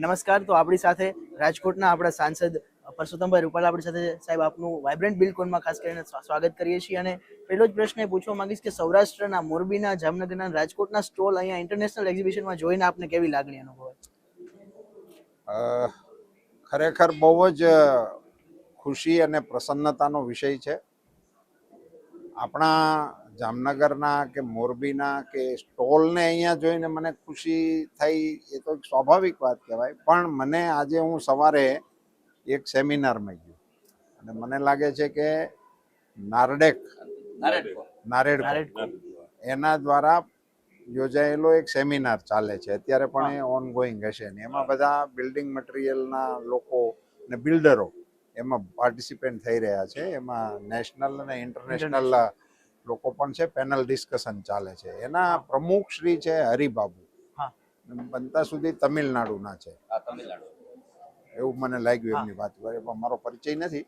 નમસ્કાર. તો આપણી સાથે રાજકોટના આપણા સાંસદ પરસોત્તમભાઈ રૂપાલા આપણી સાથે. સાહેબ, આપનું વાઇબ્રન્ટ બિલકોનમાં ખાસ કરીને સ્વાગત કરીએ છીએ. અને પહેલો જ પ્રશ્ન એ પૂછવા માંગીશ કે સૌરાષ્ટ્રના, મોરબીના, જામનગરના, રાજકોટના સ્ટોલ અહીંયા ઇન્ટરનેશનલ એક્ઝિબિશનમાં જોઈને આપને કેવી લાગણી અનુભવાય? ખરેખર બહુ જ ખુશી અને પ્રસન્નતાનો વિષય છે. આપણા જામનગરના કે મોરબીના કે સ્ટોલને અહીંયા જોઈને મને ખુશી થઈ એ તો સ્વાભાવિક વાત કહેવાય. પણ મને આજે હું સવારે એક સેમિનારમાં ગયો અને મને લાગે છે કે નારેડકો એના દ્વારા યોજાયેલો એક સેમિનાર ચાલે છે અત્યારે, પણ એ ઓનગોઈંગ હશે ને એમાં બધા બિલ્ડિંગ મટીરિયલના લોકો ને બિલ્ડરો એમાં પાર્ટિસિપેન્ટ થઈ રહ્યા છે. એમાં નેશનલ અને ઇન્ટરનેશનલ લોકો પણ છે. પેનલ ડિસ્કશન ચાલે છે. એના પ્રમુખ શ્રી છે હરિબાબુ, બનતા સુધી તમિલનાડુના છે એવું મને લાગ્યું એમની વાત. મારો પરિચય નથી.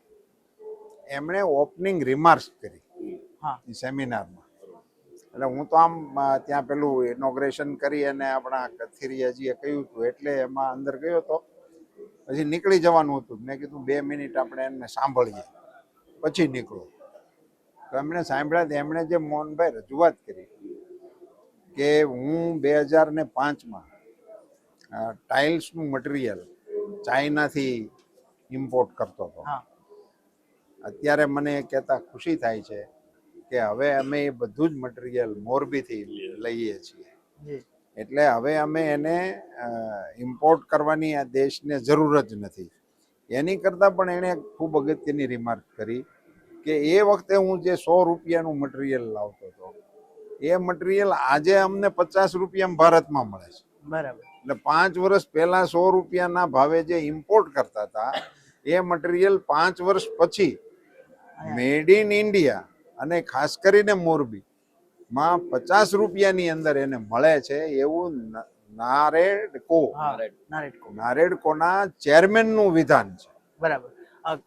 એમણે ઓપનિંગ રિમાર્ક્સ કરી સેમિનારમાં. એટલે હું તો આમ ત્યાં પેલું ઇનોગ્રેશન કરી અને આપણા કથિરિયાજીએ કહ્યું હતું એટલે એમાં અંદર ગયો હતો. પછી નીકળી જવાનું હતું. મેં કીધું 2 મિનિટ આપણે એને સાંભળીએ પછી નીકળો. તો એમણે સાંભળ્યા. એમણે જે મોહનભાઈ રજૂઆત કરી કે હું 2005માં ટાઇલ્સનું મટીરિયલ ચાઇનાથી ઇમ્પોર્ટ કરતો હતો. અત્યારે મને કહેતા ખુશી થાય છે કે હવે અમે એ બધું જ મટીરિયલ મોરબીથી લઈએ છીએ. એટલે હવે અમે એને ઇમ્પોર્ટ કરવાની આ દેશને જરૂર જ નથી. એની કરતાં પણ એણે ખૂબ અગત્યની રિમાર્ક કરી કે એ વખતે હું જે 100 રૂપિયાનું મટીરિયલ લાવતો હતો એ મટીરિયલ આજે અમને 50 રૂપિયામાં ભારતમાં મળે છે. બરાબર. એટલે 5 વર્ષ પહેલા 100 રૂપિયાના ભાવે જે ઇમ્પોર્ટ કરતા હતા એ મટીરિયલ 5 વર્ષ પછી મેડ ઇન ઇન્ડિયા અને ખાસ કરીને મોરબીમાં 50 રૂપિયાની અંદર એને મળે છે. એવું નારેડકોના ચેરમેનનું વિધાન છે. બરાબર.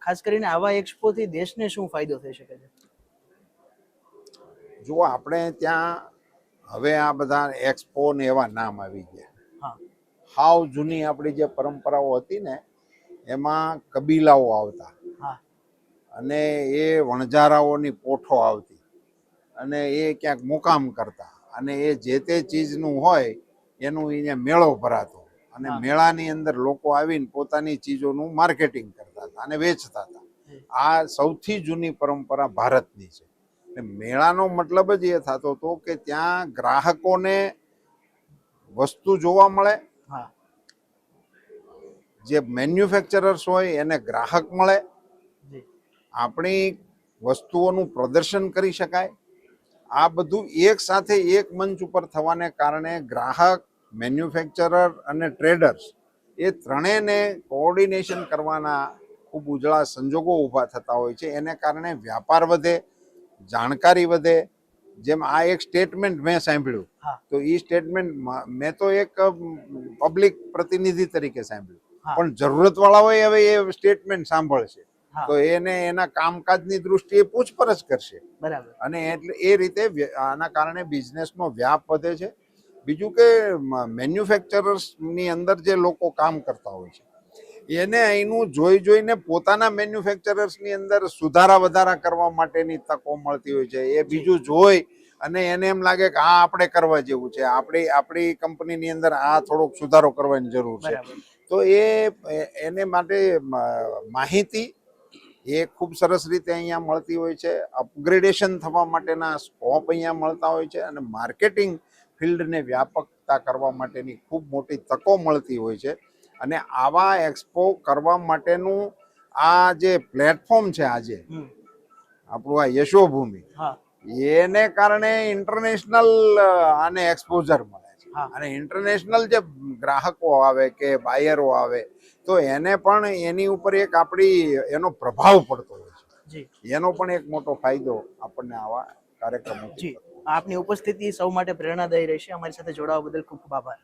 ખાસ કરીને આવા એક્સપોથી દેશને શું ફાયદો થઈ શકે છે? જો આપણે ત્યાં હવે આ બધા એક્સપો ને એવા નામ આવી ગયા. હાવ જૂની આપણી જે પરંપરાઓ હતી ને એમાં કબીલાઓ આવતા અને એ વણઝારાઓની પોઠો આવતી અને એ ક્યાંક મુકામ કરતા અને એ જે તે ચીજનું હોય એનું અહીંયા મેળો ભરાતો અને મેળાની અંદર લોકો આવીને પોતાની ચીજોનું માર્કેટિંગ કરતા હતા અને વેચતા હતા. આ સૌથી જૂની પરંપરા ભારતની છે. મેળાનો મતલબ જ એ થતો હતો કે ત્યાં ગ્રાહકોને વસ્તુ જોવા મળે, જે મેન્યુફેક્ચરર્સ હોય એને ગ્રાહક મળે, આપણી વસ્તુઓનું પ્રદર્શન કરી શકાય. આ બધું એક સાથે એક મંચ ઉપર થવાને કારણે ગ્રાહક, મેન્યુફેક્ચરર અને ટ્રેડર્સ એ ત્રણેયને કોઓર્ડિનેશન કરવાના ખૂબ ઉજળા સંજોગો ઊભા થતા હોય છે. એને કારણે વ્યાપાર વધે, જાણકારી વધે. જેમ આ એક સ્ટેટમેન્ટ મેં સાંભળ્યું તો એ સ્ટેટમેન્ટ મેં તો એક પબ્લિક પ્રતિનિધિ તરીકે સાંભળ્યું, પણ જરૂરતવાળાઓએ હવે એ સ્ટેટમેન્ટ સાંભળશે તો એને એના કામકાજની દૃષ્ટિએ પૂછપરછ કરશે. બરાબર. અને એટલે એ રીતે આના કારણે બિઝનેસનો વ્યાપ વધે છે. બીજું કે મેન્યુફેક્ચરર્સની અંદર જે લોકો કામ કરતા હોય છે એને અહીંનું જોઈને પોતાના મેન્યુફેક્ચરર્સની અંદર સુધારા વધારા કરવા માટેની તકો મળતી હોય છે. એ બીજું જોઈ અને એને એમ લાગે કે આ આપણે કરવા જેવું છે, આપણી કંપનીની અંદર આ થોડોક સુધારો કરવાની જરૂર છે. તો એને માટે માહિતી એ ખૂબ સરસ રીતે અહીંયા મળતી હોય છે. અપગ્રેડેશન થવા માટેના સ્કોપ અહીંયા મળતા હોય છે અને માર્કેટિંગ ફિલ્ડને વ્યાપકતા કરવા માટેની ખૂબ મોટી તકો મળતી હોય છે. અને આવા એક્સપો કરવા માટેનું આ જે પ્લેટફોર્મ છે આજે આપણું આ યશોભૂમિ, એને કારણે ઇન્ટરનેશનલ આને એક્સપોઝર મળે છે. અને ઇન્ટરનેશનલ જે ગ્રાહકો આવે કે બાયરો આવે તો એને પણ એની ઉપર એક એનો પ્રભાવ પડતો હોય છે. એનો પણ એક મોટો ફાયદો આપણને આવા કાર્યક્રમો. આપની ઉપસ્થિતિ સૌ માટે પ્રેરણાદાયી રહેશે. અમારી સાથે જોડાવા બદલ ખૂબ ખૂબ આભાર.